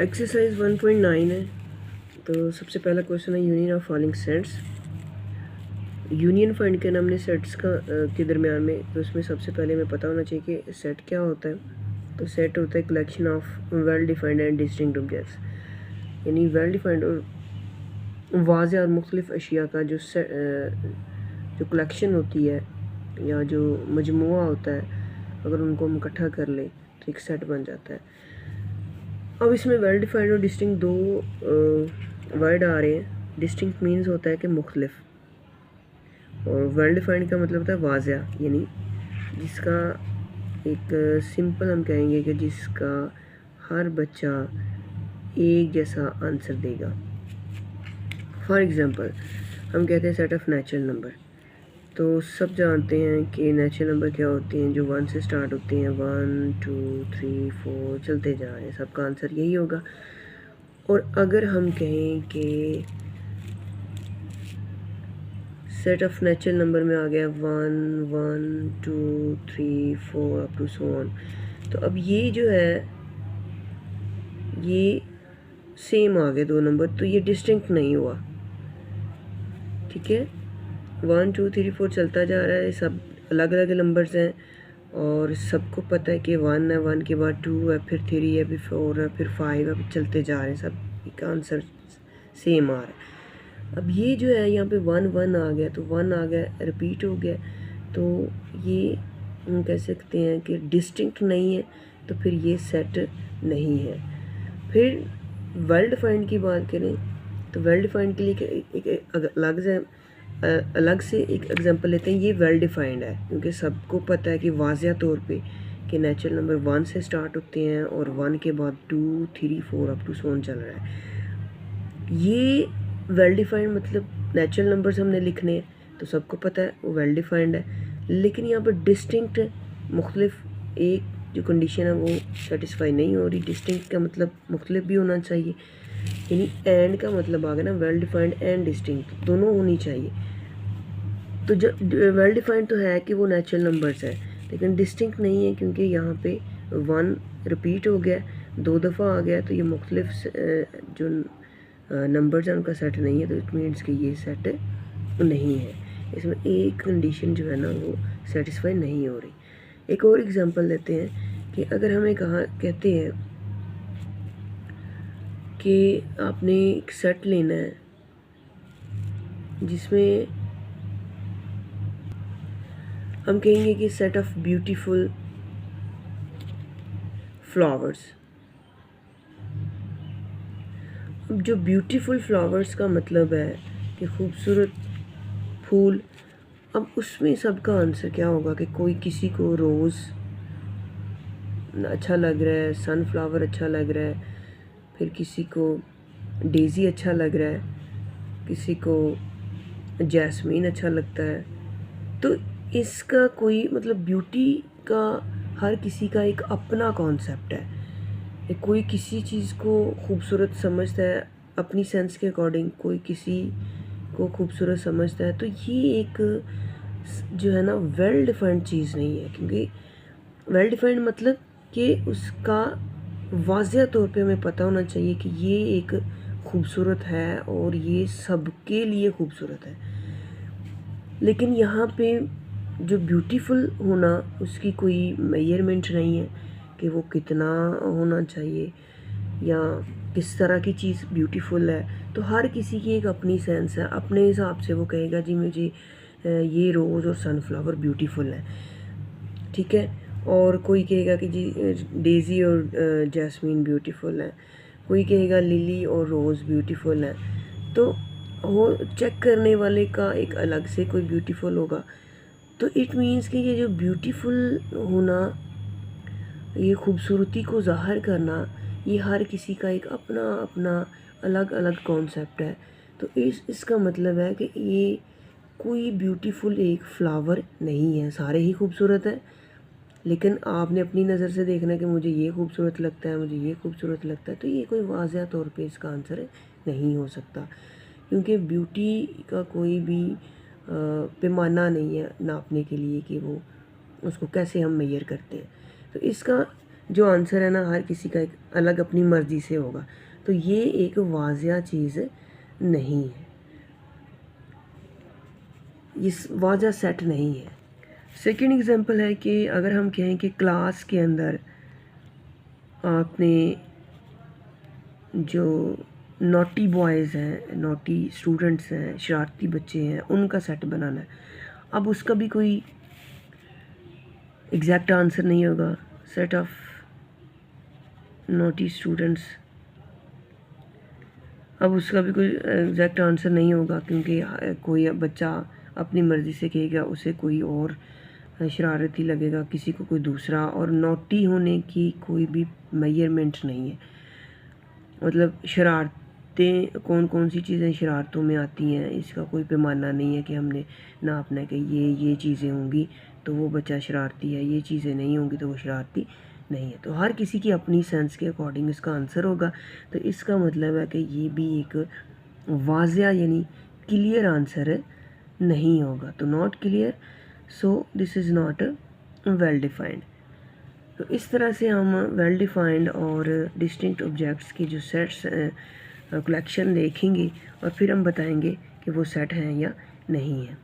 Exercise 1.9 है। तो सबसे पहला क्वेश्चन है union of following sets. Union find करना हमने सेट्स का के दरमियान में। तो उसमें सबसे पहले हमें पता होना चाहिए कि सेट क्या होता है। तो सेट होता है collection of well defined and distinct objects, यानी वेल डिफाइंड और वाज़ेह और मुख्तलिफ अशिया का जो कलेक्शन होती है या जो मजमुआ होता है, अगर उनको हम इकट्ठा कर लें तो एक सेट बन जाता है। अब इसमें वेल डिफाइंड और डिस्टिंक्ट दो वर्ड आ रहे हैं। डिस्टिंक्ट मीन्स होता है कि मुख्तलिफ, और वेल डिफाइंड का मतलब होता है वाज़ेह, यानी जिसका एक सिंपल हम कहेंगे कि जिसका हर बच्चा एक जैसा आंसर देगा। फॉर एग्ज़ाम्पल हम कहते हैं सेट ऑफ नेचुरल नंबर। तो सब जानते हैं कि नेचुरल नंबर क्या होते हैं, जो 1 से स्टार्ट होते हैं, 1 2 3 4 चलते जा रहे हैं, सबका आंसर यही होगा। और अगर हम कहें कि सेट ऑफ नेचुरल नंबर में आ गया 1 1 2 3 4 अप टू सो ऑन, तो अब ये जो है ये सेम आ गए दो नंबर, तो ये डिस्टिंक्ट नहीं हुआ। ठीक है, 1 2 3 4 चलता जा रहा है, सब अलग अलग नंबर्स हैं और सबको पता है कि 1 है, 1 के बाद 2 है, फिर 3 है, फिर 4 है, फिर 5 है, चलते जा रहे हैं, सब का आंसर सेम आ रहा है। अब ये जो है यहाँ पे 1 1 आ गया, तो 1 आ गया, रिपीट हो गया, तो ये हम कह सकते हैं कि डिस्टिंक्ट नहीं है, तो फिर ये सेट नहीं है। फिर वेल डिफाइंड की बात करें तो वेल डिफाइंड के लिए एक अलग से एक एग्जांपल लेते हैं। ये वेल डिफाइंड है क्योंकि सबको पता है कि वाज़ेह तौर पे कि नेचुरल नंबर 1 से स्टार्ट होते हैं और 1 के बाद 2 3 4 अप टू सोन चल रहा है। ये वेल डिफाइंड मतलब नेचुरल नंबर्स हमने लिखने हैं तो सबको पता है वो वेल डिफाइंड है। लेकिन यहाँ पर डिस्टिंक्ट मुख्तलिफ एक जो कंडीशन है वो सेटिस्फाई नहीं हो रही। डिस्टिंक्ट का मतलब मुख्तलिफ भी होना चाहिए, यानी एंड का मतलब आ गया ना, वेल डिफाइंड एंड डिस्टिंक्ट दोनों होनी चाहिए। तो जो वेल डिफाइंड तो है कि वो नेचुरल नंबर्स है, लेकिन डिस्टिंक्ट नहीं है क्योंकि यहाँ पे 1 रिपीट हो गया, 2 दफ़ा आ गया, तो ये मुख्तलिफ जो नंबर्स हैं उनका सेट नहीं है, तो इट मीन्स कि ये सेट नहीं है। इसमें एक कंडीशन जो है ना वो सेटिस्फाई नहीं हो रही। एक और एग्जांपल लेते हैं कि अगर हमें कहते हैं कि आपने एक सेट लेना है जिसमें हम कहेंगे कि सेट ऑफ ब्यूटीफुल फ्लावर्स। अब जो ब्यूटीफुल फ्लावर्स का मतलब है कि खूबसूरत फूल, अब उसमें सबका आंसर क्या होगा कि कोई किसी को रोज़ अच्छा लग रहा है, सनफ्लावर अच्छा लग रहा है, फिर किसी को डेज़ी अच्छा लग रहा है, किसी को जैस्मीन अच्छा लगता है। तो इसका कोई मतलब ब्यूटी का हर किसी का एक अपना कॉन्सेप्ट है। कोई किसी चीज़ को खूबसूरत समझता है अपनी सेंस के अकॉर्डिंग, कोई किसी को खूबसूरत समझता है। तो ये एक जो है ना वेल डिफाइंड चीज़ नहीं है, क्योंकि वेल डिफाइंड मतलब कि उसका वाज़ेह तौर पे हमें पता होना चाहिए कि ये एक खूबसूरत है और ये सबके लिए खूबसूरत है। लेकिन यहाँ पे जो ब्यूटीफुल होना उसकी कोई मेजरमेंट नहीं है कि वो कितना होना चाहिए या किस तरह की चीज़ ब्यूटीफुल है। तो हर किसी की एक अपनी सेंस है, अपने हिसाब से वो कहेगा जी मुझे ये रोज़ और सनफ्लावर ब्यूटीफुल है। ठीक है, और कोई कहेगा कि जी डेज़ी और जैस्मीन ब्यूटीफुल है, कोई कहेगा लिली और रोज़ ब्यूटीफुल है। तो वो चेक करने वाले का एक अलग से कोई ब्यूटीफुल होगा। तो इट मीन्स कि ये जो ब्यूटीफुल होना, ये खूबसूरती को ज़ाहिर करना, ये हर किसी का एक अपना अपना अलग अलग कॉन्सेप्ट है। तो इसका मतलब है कि ये कोई ब्यूटीफुल एक फ्लावर नहीं है, सारे ही खूबसूरत हैं, लेकिन आपने अपनी नज़र से देखना है कि मुझे ये खूबसूरत लगता है, मुझे ये खूबसूरत लगता है। तो ये कोई वाज़ेह तौर पे इसका आंसर नहीं हो सकता, क्योंकि ब्यूटी का कोई भी पैमाना नहीं है नापने के लिए कि वो उसको कैसे हम मेजर करते हैं। तो इसका जो आंसर है ना हर किसी का एक अलग अपनी मर्ज़ी से होगा, तो ये एक वाज़िया चीज़ नहीं है, इस वाज़िया सेट नहीं है। सेकंड एग्जांपल है कि अगर हम कहें कि क्लास के अंदर आपने जो नॉटी बॉयज़ हैं, नॉटी स्टूडेंट्स हैं, शरारती बच्चे हैं, उनका सेट बनाना है। अब उसका भी कोई एग्जैक्ट आंसर नहीं होगा, सेट ऑफ नॉटी स्टूडेंट्स, अब उसका भी कोई एग्जैक्ट आंसर नहीं होगा, क्योंकि कोई बच्चा अपनी मर्ज़ी से कहेगा, उसे कोई और शरारती लगेगा, किसी को कोई दूसरा, और नॉटी होने की कोई भी मेजरमेंट नहीं है। मतलब शरारतें कौन कौन सी चीज़ें शरारतों में आती हैं, इसका कोई पैमाना नहीं है कि हमने नापना है कि ये चीज़ें होंगी तो वो बच्चा शरारती है, ये चीज़ें नहीं होंगी तो वो शरारती नहीं है। तो हर किसी की अपनी सेंस के अकॉर्डिंग इसका आंसर होगा। तो इसका मतलब है कि ये भी एक वाज़िया यानी क्लियर आंसर नहीं होगा। तो not clear, so this is not well defined. तो इस तरह से हम वेल डिफाइंड और डिस्टिंक्ट ऑब्जेक्ट्स की जो सेट्स कलेक्शन देखेंगे और फिर हम बताएंगे कि वो सेट हैं या नहीं है।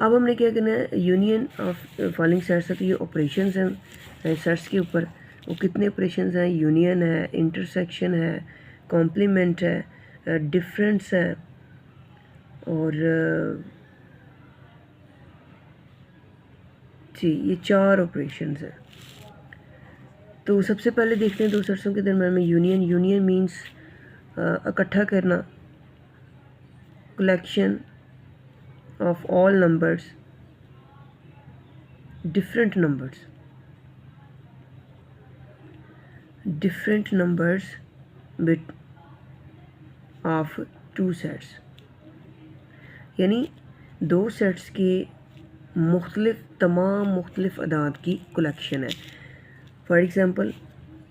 अब हमने क्या करना है, यूनियन ऑफ फॉलोइंग सेट्स है, तो ये ऑपरेशंस हैं सेट्स के ऊपर। वो कितने ऑपरेशंस हैं, यूनियन है, इंटरसेक्शन है, कॉम्प्लीमेंट है, डिफरेंस है और जी ये 4 ऑपरेशंस हैं। तो सबसे पहले देखते हैं दो सेट्सों के दरम्यान में यूनियन। यूनियन मीन्स इकट्ठा करना, collection of all numbers, different numbers bit of two sets, यानी दो सेट्स के तमाम मुख्तलिफ अदाद की कलेक्शन है। फॉर एग्ज़ाम्पल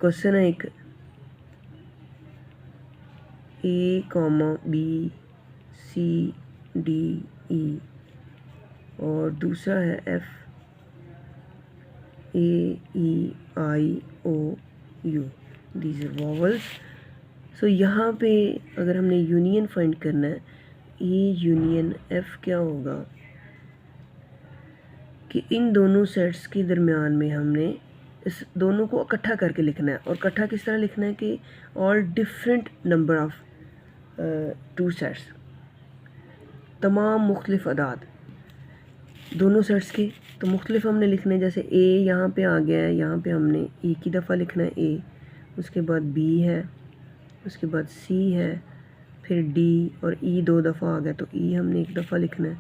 क्वेश्चन है एक, A comma B C D E और दूसरा है F A E I O U, these are vowels. So यहाँ पे अगर हमने यूनियन फाइंड करना है, ए यूनियन एफ क्या होगा कि इन दोनों सेट्स के दरमियान में हमने इस दोनों को इकट्ठा करके लिखना है। और इकट्ठा किस तरह लिखना है कि all different number of two sets, तमाम मुख्तलिफ अदाद दोनों सेट्स के, तो मुख्तलिफ हमने लिखने, जैसे ए यहाँ पे आ गया है, यहाँ पे हमने एक ही दफ़ा लिखना है ए, उसके बाद बी है, उसके बाद सी है, फिर डी और ई 2 दफ़ा आ गया तो ई हमने एक दफ़ा लिखना है,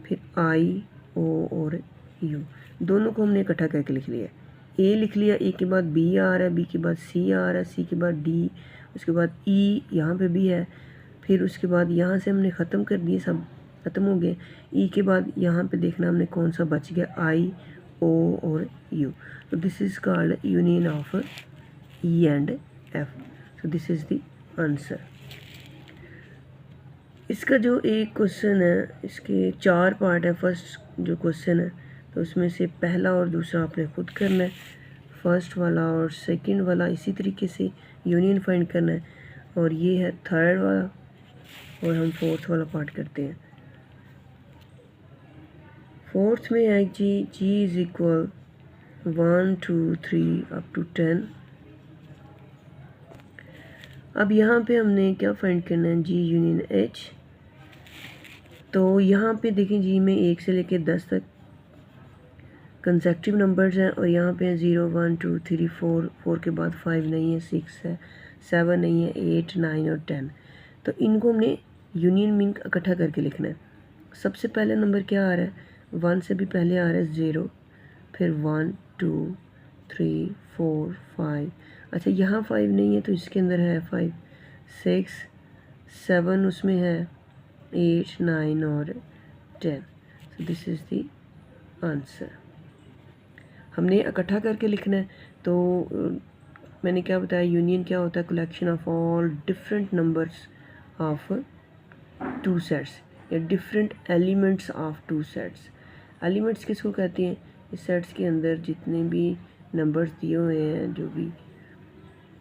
फिर आई ओ और यू दोनों को हमने इकट्ठा करके लिख लिया। ए लिख लिया, ए के बाद बी आ रहा है, बी के बाद सी आ रहा है, सी के बाद डी, उसके बाद ई यहाँ पे भी है, फिर उसके बाद यहाँ से हमने ख़त्म कर दिए, सब ख़त्म हो गए। ई के बाद यहाँ पे देखना हमने कौन सा बच गया, आई ओ और यू। तो this is called union of E and F. So this is the answer. इसका जो एक क्वेश्चन है, इसके 4 पार्ट है। फर्स्ट जो क्वेश्चन है तो उसमें से पहला और दूसरा आपने खुद करना है, फर्स्ट वाला और सेकंड वाला इसी तरीके से यूनियन फाइंड करना है, और ये है थर्ड वाला, और हम फोर्थ वाला पार्ट करते हैं। फोर्थ में है जी इज़ इक्वल 1 2 3 अप टू 10। अब यहाँ पे हमने क्या फाइंड करना है, जी यूनियन एच। तो यहाँ पे देखें जी में 1 से लेकर 10 तक कंसेक्टिव नंबर्स हैं, और यहाँ पे 0 1 2 3 4, 4 के बाद 5 नहीं है, 6 है, 7 नहीं है, 8 9 और 10। तो इनको हमने यूनियन मीन इकट्ठा करके लिखना है। सबसे पहले नंबर क्या आ रहा है, 1 से भी पहले आ रहा है 0, फिर 1 2 3 4 5। अच्छा यहाँ 5 नहीं है तो इसके अंदर है 5 6 7, उसमें है 8 9 और 10। सो दिस इज़ द आंसर। हमने इकट्ठा करके लिखना है। तो मैंने क्या बताया, यूनियन क्या होता है, collection of all different numbers of two sets या different elements of two sets. Elements किसको कहते हैं, इस सेट्स के अंदर जितने भी नंबर्स दिए हुए हैं जो भी,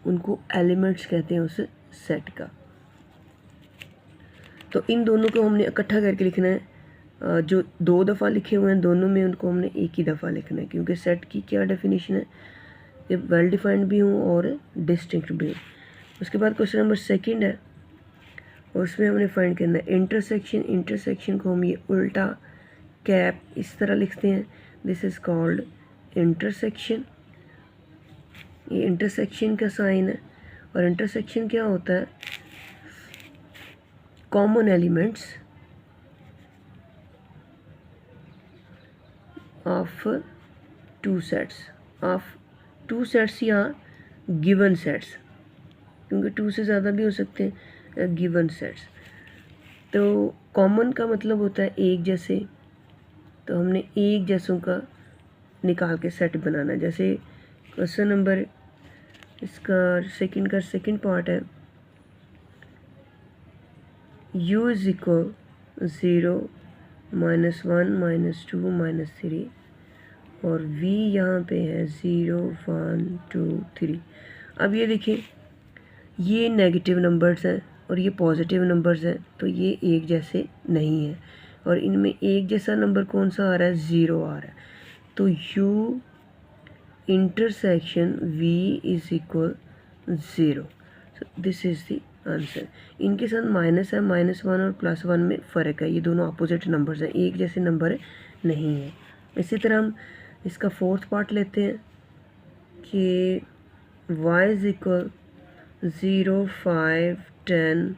उनको एलिमेंट्स कहते हैं उस सेट का। तो इन दोनों को हमने इकट्ठा करके लिखना है। जो 2 दफ़ा लिखे हुए हैं दोनों में, उनको हमने एक ही दफ़ा लिखना है, क्योंकि सेट की क्या डेफिनेशन है, ये वेल डिफाइंड भी हूँ और डिस्टिंक्ट भी हूँ। उसके बाद क्वेश्चन नंबर 2 है, और उसमें हमने फाइंड करना है इंटरसेक्शन। इंटरसेक्शन को हम ये उल्टा कैप इस तरह लिखते हैं, दिस इज़ कॉल्ड इंटरसेक्शन। ये इंटरसेक्शन का साइन है। और इंटरसेक्शन क्या होता है, common elements of two sets या गिवन सेट्स, क्योंकि 2 से ज़्यादा भी हो सकते हैं, गिवन सेट्स। तो कॉमन का मतलब होता है एक जैसे, तो हमने एक जैसों का निकाल के सेट बनाना है। जैसे क्वेश्चन नंबर इसका सेकंड पार्ट है, u इज़ इक्वल 0, -1, -2, -3, और v यहाँ पे है 0, 1, 2, 3। अब ये देखिए, ये नेगेटिव नंबर्स हैं और ये पॉजिटिव नंबर्स हैं, तो ये एक जैसे नहीं है। और इनमें एक जैसा नंबर कौन सा आ रहा है, 0 आ रहा है। तो u intersection v is equal 0। So this is the answer. इनके साथ माइनस है, -1 और +1 में फ़र्क है, ये दोनों अपोजिट नंबर्स हैं, एक जैसे नंबर नहीं है। इसी तरह हम इसका 4th पार्ट लेते हैं कि y इज़ इक्वल 0, 5, 10,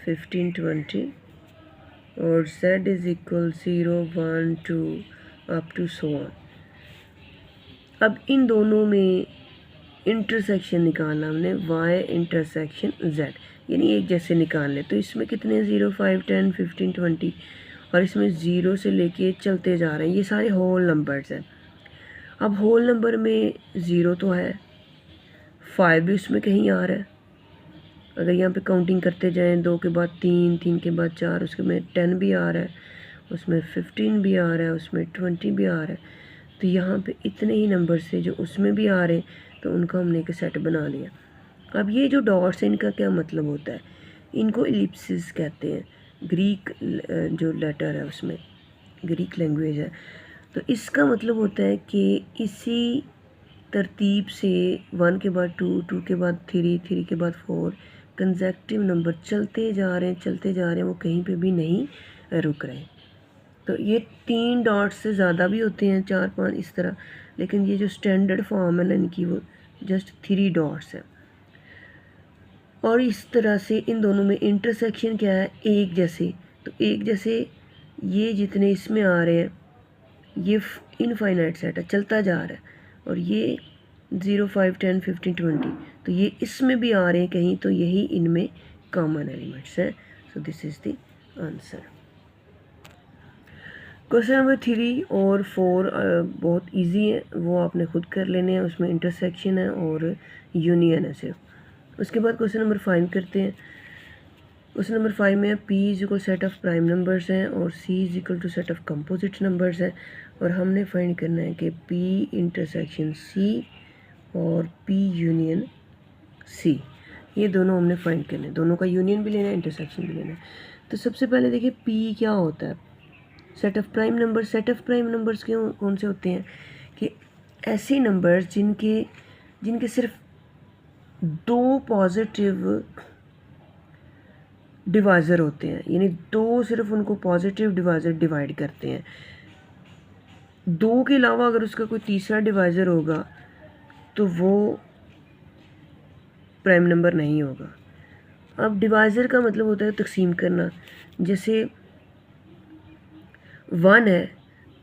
15, 20, और z is equal 0, 1, 2 up to so on. अब इन दोनों में इंटरसेक्शन निकालना हमने, y इंटरसेक्शन z, यानी एक जैसे निकाल ले। तो इसमें कितने 0, 5, 10, 15, 20, और इसमें 0 से लेके चलते जा रहे हैं, ये सारे होल नंबर्स हैं। अब होल नंबर में 0 तो है, 5 भी उसमें कहीं आ रहा है। अगर यहाँ पे काउंटिंग करते जाएं, 2 के बाद 3, 3 के बाद 4, उसके में 10 भी आ रहा है, उसमें 15 भी आ रहा है, उसमें 20 भी आ रहा है। तो यहाँ पे इतने ही नंबर से जो उसमें भी आ रहे हैं, तो उनका हमने एक सेट बना लिया। अब ये जो डॉट्स हैं, इनका क्या मतलब होता है, इनको इलिप्सिस कहते हैं। ग्रीक जो लेटर है उसमें, ग्रीक लैंग्वेज है, तो इसका मतलब होता है कि इसी तरतीब से 1 के बाद 2, 2 के बाद 3, 3 के बाद 4 कंसेक्टिव नंबर चलते जा रहे हैं, वो कहीं पे भी नहीं रुक रहे। तो ये 3 डॉट्स से ज़्यादा भी होते हैं, 4, 5 इस तरह, लेकिन ये जो स्टैंडर्ड फॉर्म है ना इनकी, वो जस्ट 3 डॉट्स है। और इस तरह से इन दोनों में इंटरसेक्शन क्या है, एक जैसे। तो एक जैसे ये जितने इसमें आ रहे हैं, ये इनफाइनाइट सेट है, चलता जा रहा है, और ये 0, 5, 10, 15, 20, तो ये इसमें भी आ रहे हैं कहीं, तो यही इनमें कॉमन एलिमेंट्स हैं। सो this is the answer. Question number 3 और 4 बहुत इजी है, वो आपने खुद कर लेने हैं। उसमें इंटरसेक्शन है और यूनियन है सिर्फ। उसके बाद क्वेश्चन नंबर 5 करते हैं। क्वेश्चन नंबर 5 में p is equal set of prime numbers हैं और c is equal to set of composite numbers है, और हमने फाइंड करना है कि p इंटरसेक्शन c और p यूनियन c, ये दोनों हमने फाइंड करने हैं। दोनों का यूनियन भी लेना है, इंटरसेक्शन भी लेना है। तो सबसे पहले देखिए p क्या होता है, set of prime number. Set of prime numbers क्यों कौन से होते हैं कि ऐसे नंबर्स जिनके सिर्फ 2 पॉजिटिव डिवाइज़र होते हैं, यानी 2 सिर्फ उनको पॉजिटिव डिवाइज़र डिवाइड करते हैं। 2 के अलावा अगर उसका कोई तीसरा डिवाइज़र होगा तो वो प्राइम नंबर नहीं होगा। अब डिवाइज़र का मतलब होता है तकसीम करना। जैसे 1 है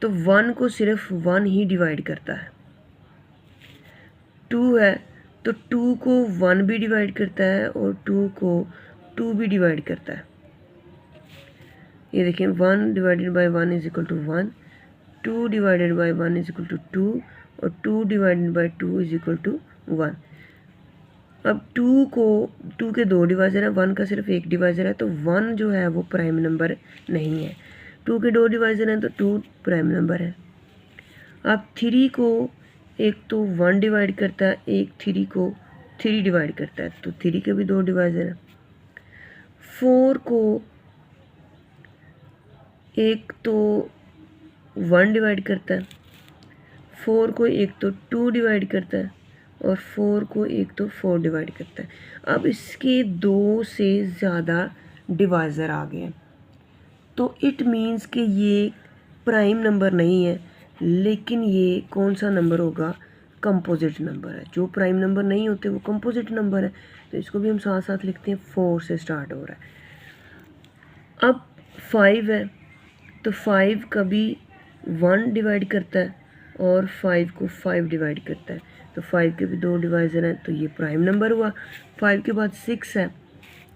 तो 1 को सिर्फ 1 ही डिवाइड करता है। 2 है तो 2 को 1 भी डिवाइड करता है और 2 को 2 भी डिवाइड करता है। ये देखें, 1 divided by 1 is equal to 1, 2 divided by 1 is equal to 2, और 2 divided by 2 is equal to 1। अब 2 के 2 डिवाइज़र है, 1 का सिर्फ एक डिवाइज़र है, तो 1 जो है वो प्राइम नंबर नहीं है। 2 के 2 डिवाइज़र हैं तो 2 प्राइम नंबर है। अब 3 को एक तो 1 डिवाइड करता है, एक 3 को 3 डिवाइड करता है, तो 3 के भी 2 डिवाइज़र हैं। 4 को एक तो 1 डिवाइड करता है, 4 को एक तो 2 डिवाइड करता है और 4 को एक तो 4 डिवाइड करता है। अब इसके 2 से ज़्यादा डिवाइज़र आ गए हैं, तो इट मीन्स कि ये प्राइम नंबर नहीं है, लेकिन ये कौन सा नंबर होगा? कंपोजिट नंबर है। जो प्राइम नंबर नहीं होते वो कंपोजिट नंबर है, तो इसको भी हम साथ साथ लिखते हैं। 4 से स्टार्ट हो रहा है। अब 5 है, तो 5 कभी 1 डिवाइड करता है और 5 को 5 डिवाइड करता है, तो 5 के भी 2 डिवाइज़र हैं, तो ये प्राइम नंबर हुआ। 5 के बाद 6 है,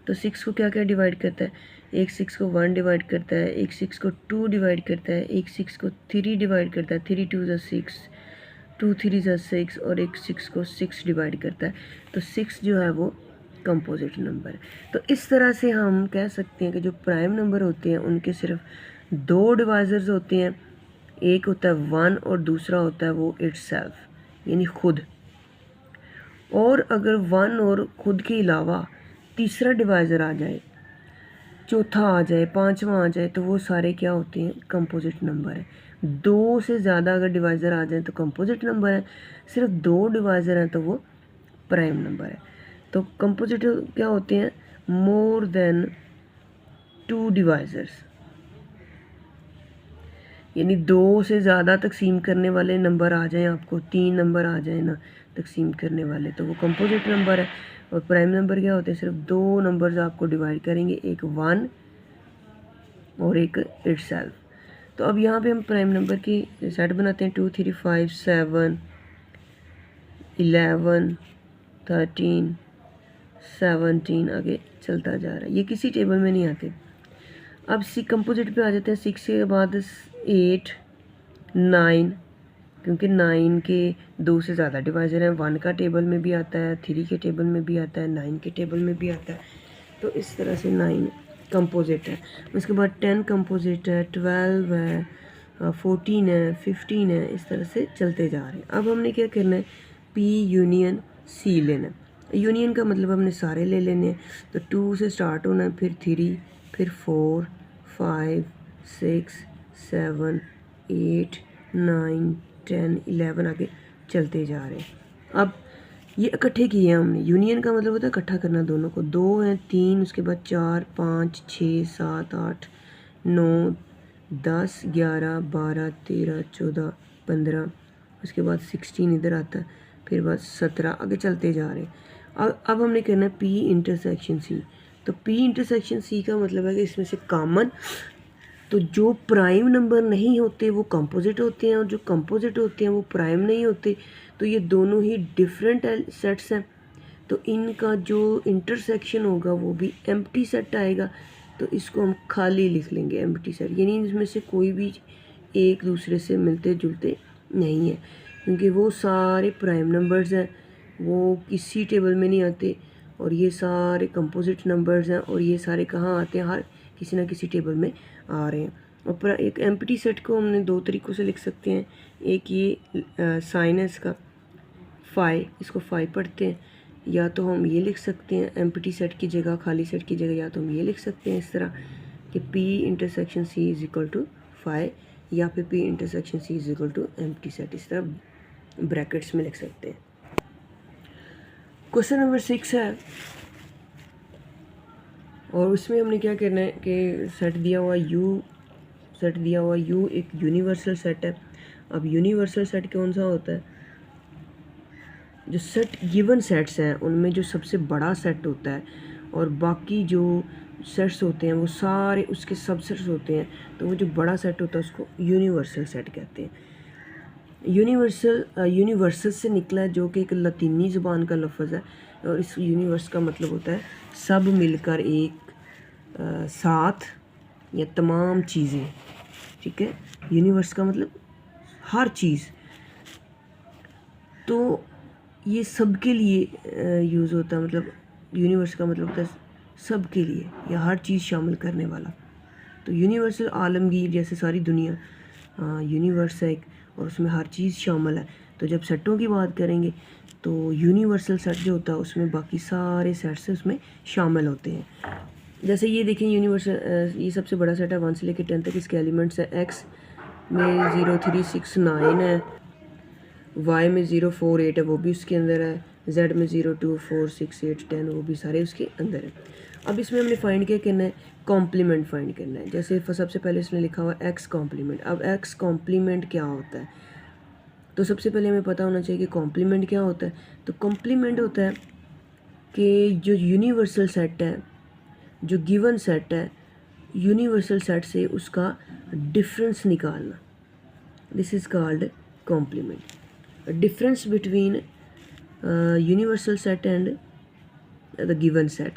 तो 6 को क्या क्या डिवाइड करता है? एक 6 को 1 डिवाइड करता है, एक 6 को 2 डिवाइड करता है, एक 6 को 3 डिवाइड करता है, 3 2 ज़ा 6, 2 3 ज़ा 6, और एक 6 को 6 डिवाइड करता है, तो 6 जो है वो कंपोजिट नंबर है। तो इस तरह से हम कह सकते हैं कि जो प्राइम नंबर होते हैं उनके सिर्फ 2 डिवाइज़र्स होते हैं, एक होता है 1 और दूसरा होता है वो इटसेल्फ यानी खुद। और अगर 1 और खुद के अलावा तीसरा डिवाइज़र आ जाए, चौथा आ जाए, पांचवा आ जाए, तो वो सारे क्या होते हैं? कंपोजिट नंबर है। 2 से ज़्यादा अगर डिवाइज़र आ जाए तो कंपोजिट नंबर है, सिर्फ 2 डिवाइज़र हैं तो वो प्राइम नंबर है। तो कंपोजिट क्या होते हैं? मोर देन 2 डिवाइज़र्स, यानी 2 से ज़्यादा तकसीम करने वाले नंबर आ जाएं, आपको 3 नंबर आ जाए ना तकसीम करने वाले, तो वो कंपोजिट नंबर है। और प्राइम नंबर क्या होते हैं? सिर्फ 2 नंबर्स आपको डिवाइड करेंगे, एक 1 और एक इटसेल्फ। तो अब यहाँ पे हम प्राइम नंबर की सेट बनाते हैं। 2 3 5 7 11 13 17 आगे चलता जा रहा है, ये किसी टेबल में नहीं आते। अब सी कंपोजिट पे आ जाते हैं। 6 के बाद 8 9, क्योंकि 9 के 2 से ज़्यादा डिवाइज़र हैं। 1 का टेबल में भी आता है, 3 के टेबल में भी आता है, 9 के टेबल में भी आता है, तो इस तरह से 9 कंपोजिट है। उसके बाद 10 कंपोजिट है, 12 है, 14 है, 15 है, इस तरह से चलते जा रहे हैं। अब हमने क्या करना है? पी यूनियन सी लेना है। यूनियन का मतलब हमने सारे ले लेने हैं, तो 2 से स्टार्ट होना है, फिर 3, फिर 4 5 6 7 8 9 10 11 आगे चलते जा रहे हैं। अब ये इकट्ठे किए हैं हमने। यूनियन का मतलब होता है इकट्ठा करना दोनों को। 2 हैं, 3, उसके बाद 4 5 6 7 8 9 10 11 12 13 14 15, उसके बाद 16 इधर आता है, फिर बाद 17 आगे चलते जा रहे हैं। अब हमने करना है पी इंटरसेक्शन सी। तो पी इंटरसेक्शन सी का मतलब है कि इसमें से कॉमन, तो जो प्राइम नंबर नहीं होते वो कंपोजिट होते हैं और जो कंपोजिट होते हैं वो प्राइम नहीं होते, तो ये दोनों ही डिफरेंट सेट्स हैं। तो इनका जो इंटरसेक्शन होगा वो भी एम्प्टी सेट आएगा, तो इसको हम खाली लिख लेंगे एम्प्टी सेट, यानी इसमें से कोई भी एक दूसरे से मिलते जुलते नहीं है, क्योंकि वो सारे प्राइम नंबर्स हैं, वो किसी टेबल में नहीं आते, और ये सारे कंपोजिट नंबर्स हैं और ये सारे कहाँ आते हैं? हर किसी ना किसी टेबल में आ रहे हैं। और एक एम्प्टी सेट को हमने 2 तरीक़ों से लिख सकते हैं। एक ये साइन है इसका फाई, इसको फाई पढ़ते हैं, या तो हम ये लिख सकते हैं एम्प्टी सेट की जगह, खाली सेट की जगह, या तो हम ये लिख सकते हैं इस तरह कि P intersection C is equal to phi, या फिर P intersection C is equal to empty set, इस तरह ब्रैकेट्स में लिख सकते हैं। क्वेश्चन नंबर 6 है, और उसमें हमने क्या करना है कि सेट दिया हुआ U एक यूनिवर्सल सेट है। अब यूनिवर्सल सेट कौन सा होता है? जो सेट गिवन सेट्स हैं उनमें जो सबसे बड़ा सेट होता है और बाकी जो सेट्स होते हैं वो सारे उसके सबसेट्स होते हैं, तो वो जो बड़ा सेट होता है उसको यूनिवर्सल सेट कहते हैं। यूनिवर्सल से निकला है, जो कि एक लतीनी ज़ुबान का लफ्ज़ है, और इस यूनिवर्स का मतलब होता है सब मिलकर एक साथ या तमाम चीज़ें। ठीक है, यूनिवर्स का मतलब हर चीज़, तो ये सब के लिए यूज़ होता है, मतलब यूनिवर्स का मतलब होता है सब के लिए या हर चीज़ शामिल करने वाला। तो यूनिवर्सल आलमगीर जैसे सारी दुनिया यूनिवर्स है एक, और उसमें हर चीज़ शामिल है। तो जब सेटों की बात करेंगे तो यूनिवर्सल सेट जो होता है उसमें बाकी सारे सेट्स उसमें शामिल होते हैं। जैसे ये देखें यूनिवर्सल, ये सबसे बड़ा सेट है 1 से लेकर 10 तक, इसके एलिमेंट्स है एक्स में 0 3 6 9 है, वाई में 0 4 8 है वो भी उसके अंदर है, जेड में 0 2 4 6 8 10 वो भी सारे उसके अंदर है। अब इसमें हमने फाइंड क्या करना है, कॉम्प्लीमेंट फाइंड करना है। जैसे सबसे पहले इसने लिखा हुआ एक्स कॉम्प्लीमेंट। अब एक्स कॉम्प्लीमेंट क्या होता है, तो सबसे पहले हमें पता होना चाहिए कि कॉम्प्लीमेंट क्या होता है। तो कॉम्प्लीमेंट होता है कि जो यूनिवर्सल सेट है, जो गिवन सेट है, यूनिवर्सल सेट से उसका डिफरेंस निकालना, this is called complement. Difference between universal set and the given set.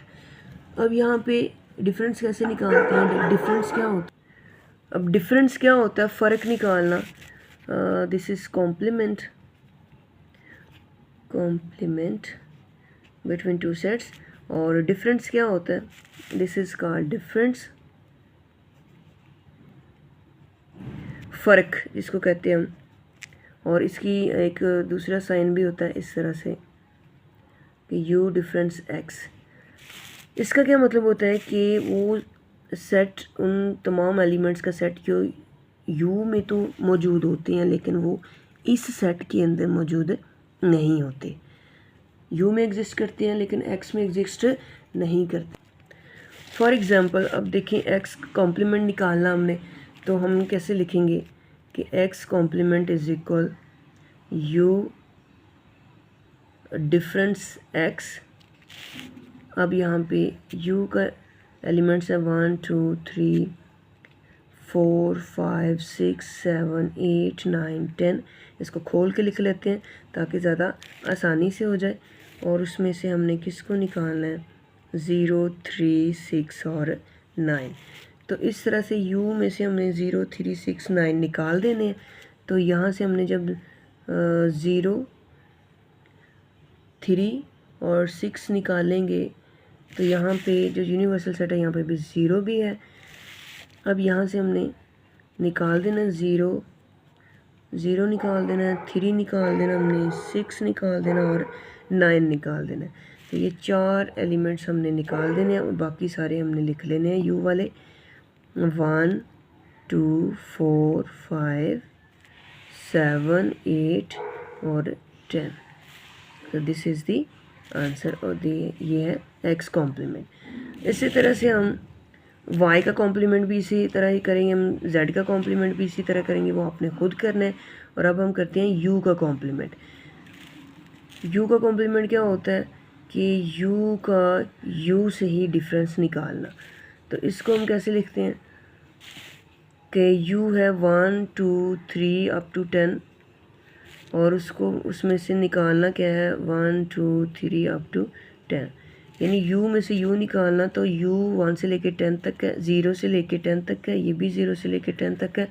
अब यहाँ पे डिफरेंस कैसे निकालते हैं, डिफरेंस क्या होता है, अब डिफरेंस क्या होता है, फ़र्क निकालना, this is complement between two sets. और डिफरेंस क्या होता है, दिस इज़ कॉल्ड डिफरेंस, फ़र्क जिसको कहते हैं हम। और इसकी एक दूसरा साइन भी होता है इस तरह से कि यू डिफरेंस एक्स। इसका क्या मतलब होता है कि वो सेट, उन तमाम एलिमेंट्स का सेट जो यू में तो मौजूद होते हैं लेकिन वो इस सेट के अंदर मौजूद नहीं होते। यू में एग्जिस्ट करते हैं लेकिन एक्स में एग्जिस्ट नहीं करते। फॉर एग्ज़ाम्पल अब देखें एक्स कॉम्प्लीमेंट निकालना हमने, तो हम कैसे लिखेंगे कि X complement is equal U difference X. अब यहाँ पे u का एलिमेंट्स है 1 2 3 4 5 6 7 8 9 10। इसको खोल के लिख लेते हैं ताकि ज़्यादा आसानी से हो जाए। और उसमें से हमने किसको निकालना है, 0 3 6 और 9। तो इस तरह से u में से हमने 0 3 6 9 निकाल देने हैं। तो यहाँ से हमने जब 0 3 और 6 निकालेंगे तो यहाँ पे जो यूनिवर्सल सेट है यहाँ पे भी 0 भी है। अब यहाँ से हमने निकाल देना 0 0 निकाल देना है, 3 निकाल देना हमने, 6 निकाल देना और 9 निकाल देना है। तो ये 4 एलिमेंट्स हमने निकाल देने हैं और बाकी सारे हमने लिख लेने हैं यू वाले, 1 2 4 5 7 8 और 10। तो दिस इज़ दी आंसर। और ये है एक्स कॉम्प्लीमेंट। इसी तरह से हम वाई का कॉम्प्लीमेंट भी इसी तरह ही करेंगे, हम जेड का कॉम्प्लीमेंट भी इसी तरह करेंगे, वो आपने खुद करना है। और अब हम करते हैं यू का कॉम्प्लीमेंट। यू का कॉम्प्लीमेंट क्या होता है कि यू का यू से ही डिफरेंस निकालना। तो इसको हम कैसे लिखते हैं कि यू है 1 2 3 अप टू 10 और उसको उसमें से निकालना क्या है 1 2 3 अप टू 10। यानी u में से u निकालना, तो u 1 से लेकर 10 तक है, 0 से लेकर 10 तक है, ये भी 0 से लेकर 10 तक है।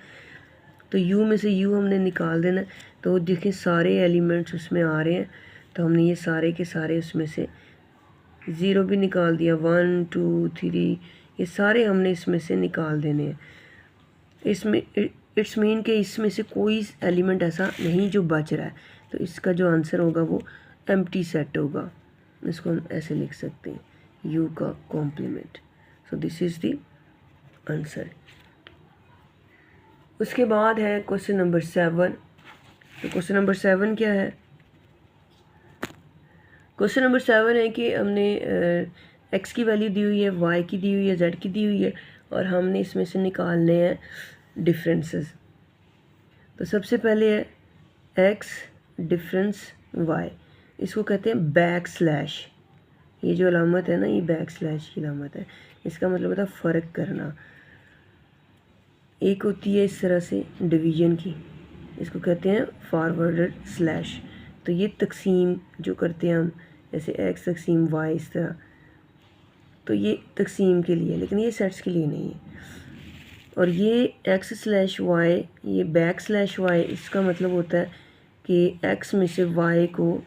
तो u में से u हमने निकाल देना। तो देखिए सारे एलिमेंट्स उसमें आ रहे हैं, तो हमने ये सारे के सारे उसमें से 0 भी निकाल दिया, 1 2 3 ये सारे हमने इसमें से निकाल देने हैं। इसमें इट्स मीन कि इसमें से कोई एलिमेंट ऐसा नहीं जो बच रहा है। तो इसका जो आंसर होगा वो एम्प्टी सेट होगा। इसको हम ऐसे लिख सकते हैं यू का complement. So this is the answer. उसके बाद है क्वेश्चन नंबर 7। तो क्वेश्चन नंबर 7 क्या है, क्वेश्चन नंबर 7 है कि हमने एक्स की वैल्यू दी हुई है, वाई की दी हुई है, जेड की दी हुई है और हमने इसमें से निकालने हैं डिफरेंसेस। तो सबसे पहले है एक्स डिफरेंस वाई, इसको कहते हैं बैक स्लैश। ये जो अलामत है ना, ये बैक स्लैश की अलामत है। इसका मतलब होता है फ़र्क करना। एक होती है इस तरह से डिवीज़न की, इसको कहते हैं फॉरवर्डेड स्लैश। तो ये तकसीम जो करते हैं हम, जैसे एक्स तकसीम वाई इस तरह, तो ये तकसीम के लिए, लेकिन ये सेट्स के लिए नहीं है। और ये एक्स स्लैश वाई, ये बैक स्लैश वाई, इसका मतलब होता है कि एक्स में से वाई को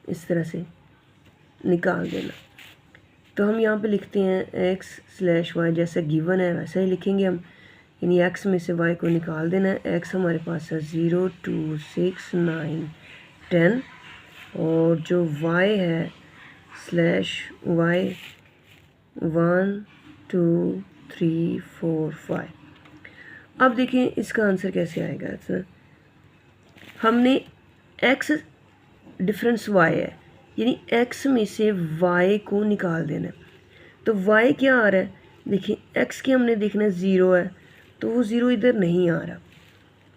इस तरह से निकाल देना। तो हम यहाँ पे लिखते हैं एक्स स्लैश वाई, जैसा गिवन है वैसा ही लिखेंगे हम यानी x में से y को निकाल देना है। x हमारे पास है 0 2 6 9 10 और जो y है स्लैश y 1 2 3 4 5। अब देखिए इसका आंसर कैसे आएगा। सर हमने x डिफरेंस y है, यानी x में से y को निकाल देना है। तो y क्या आ रहा है, देखिए x के हमने देखना है 0 है, तो वो 0 इधर नहीं आ रहा,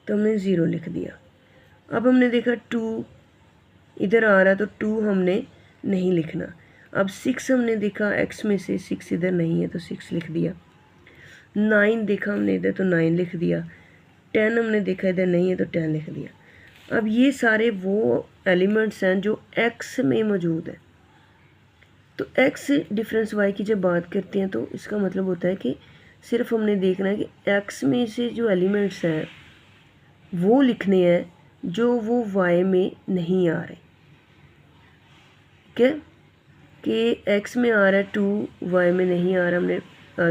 तो हमने 0 लिख दिया। अब हमने देखा 2 इधर आ रहा है, तो 2 हमने नहीं लिखना। अब 6 हमने देखा x में से 6 इधर नहीं है, तो 6 लिख दिया। 9 देखा हमने इधर, तो 9 लिख दिया। 10 हमने देखा इधर नहीं है, तो 10 लिख दिया। अब ये सारे वो एलिमेंट्स हैं जो x में मौजूद है। तो x डिफरेंस y की जब बात करते हैं तो इसका मतलब होता है कि सिर्फ हमने देखना है कि x में से जो एलिमेंट्स हैं वो लिखने हैं जो वो y में नहीं आ रहे। ठीक है, कि x में आ रहा है 2, y में नहीं आ रहा, हमने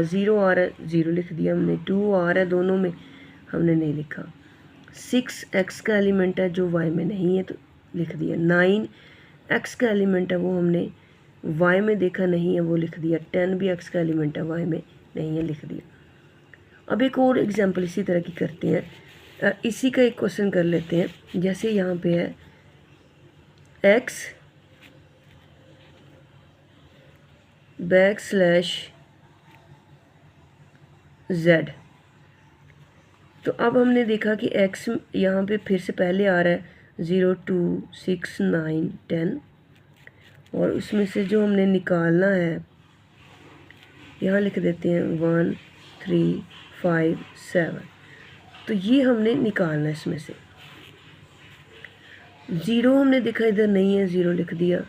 0 आ रहा है 0 लिख दिया हमने, 2 आ रहा है दोनों में हमने नहीं लिखा। 6 x का एलिमेंट है जो y में नहीं है, तो लिख दिया। 9 x का एलिमेंट है, वो हमने y में देखा नहीं है, वो लिख दिया। 10 भी x का एलिमेंट है, y में नहीं है, लिख दिया। अब एक और एग्जांपल इसी तरह की करते हैं। इसी का एक क्वेश्चन कर लेते हैं। जैसे यहाँ पे है x \z। तो अब हमने देखा कि x यहाँ पे फिर से पहले आ रहा है 0 2 6 9 10 और उसमें से जो हमने निकालना है यहाँ लिख देते हैं 1 3 5 7। तो ये हमने निकालना है। इसमें से 0 हमने देखा इधर नहीं है, 0 लिख दिया।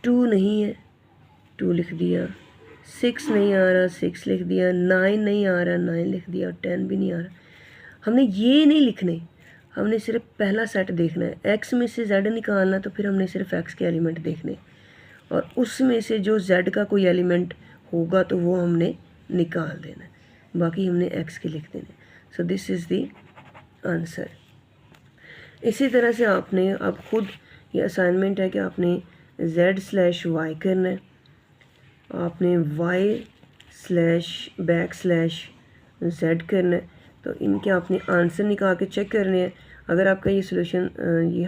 2 नहीं है, 2 लिख दिया। 6 नहीं आ रहा, 6 लिख दिया। 9 नहीं आ रहा, 9 लिख दिया। और 10 भी नहीं आ रहा। हमने ये नहीं लिखने, हमने सिर्फ पहला सेट देखना है। x में से z निकालना, तो फिर हमने सिर्फ x के एलिमेंट देखने और उसमें से जो z का कोई एलिमेंट होगा तो वो हमने निकाल देना है, बाकी हमने x के लिख देने। सो दिस इज़ द आंसर। इसी तरह से आपने अब खुद ये असाइनमेंट है कि आपने z/y करना है, आपने y/z करना है। तो इनके आपने आंसर निकाल के चेक करने हैं। अगर आपका ये सोल्यूशन ये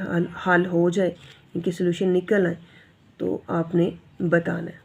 हल हो जाए, इनके सोल्यूशन निकल आए, तो आपने बताना है।